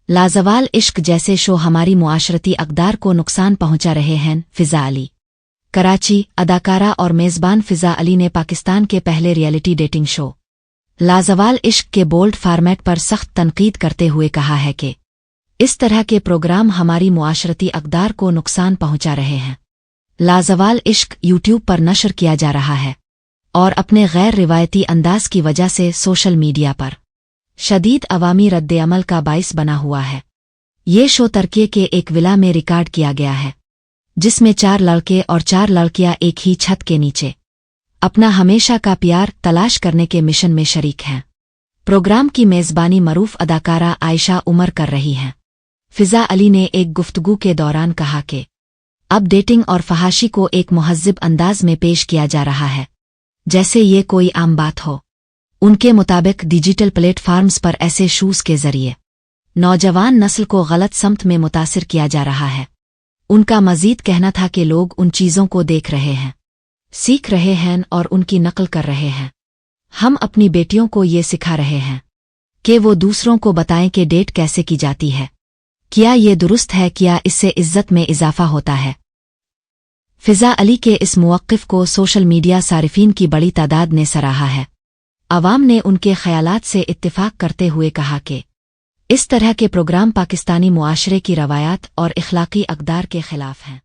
लाजवाल इश्क जैसे शो हमारी मुआशरती अक़दार को नुकसान पहुंचा रहे हैं। फ़िज़ा अली। कराची। अदाकारा और मेज़बान फ़िज़ा अली ने पाकिस्तान के पहले रियलिटी डेटिंग शो लाजवाल इश्क के बोल्ड फॉर्मेट पर सख्त तनकीद करते हुए कहा है कि इस तरह के प्रोग्राम हमारी मुआशरती अक़दार को नुकसान पहुंचा रहे हैं। लाजवाल इश्क यूट्यूब पर नशर किया जा रहा है और अपने गैर रिवायती अंदाज की वजह से सोशल मीडिया पर शदीद अवामी रद्द-ए-अमल का बाइस बना हुआ है। ये शो तुर्की के एक विला में रिकॉर्ड किया गया है, जिसमें 4 लड़के और 4 लड़कियां एक ही छत के नीचे अपना हमेशा का प्यार तलाश करने के मिशन में शरीक हैं। प्रोग्राम की मेज़बानी मरूफ अदाकारा आयशा उमर कर रही हैं। फ़िज़ा अली ने एक गुफ्तगू के दौरान कहा कि अब डेटिंग और फहाशी को एक मुहज़्ज़ब अंदाज में पेश किया जा रहा है, जैसे ये कोई आम बात हो। उनके मुताबिक डिजिटल प्लेटफार्म्स पर ऐसे शूज़ के ज़रिए नौजवान नस्ल को गलत समत में मुतासिर किया जा रहा है। उनका मज़ीद कहना था कि लोग उन चीज़ों को देख रहे हैं, सीख रहे हैं और उनकी नकल कर रहे हैं। हम अपनी बेटियों को ये सिखा रहे हैं कि वो दूसरों को बताएं कि डेट कैसे की जाती है, क्या ये दुरुस्त है, क्या इससे इज्जत में इजाफा होता है। फ़िज़ा अली के इस मौक़िफ़ को सोशल मीडिया सारिफीन की बड़ी तादाद ने सराहा है। अवाम ने उनके ख़यालात से इत्तिफ़ाक़ करते हुए कहा कि इस तरह के प्रोग्राम पाकिस्तानी मुआशरे की रवायात और इख़लाक़ी अक़दार के ख़िलाफ़ हैं।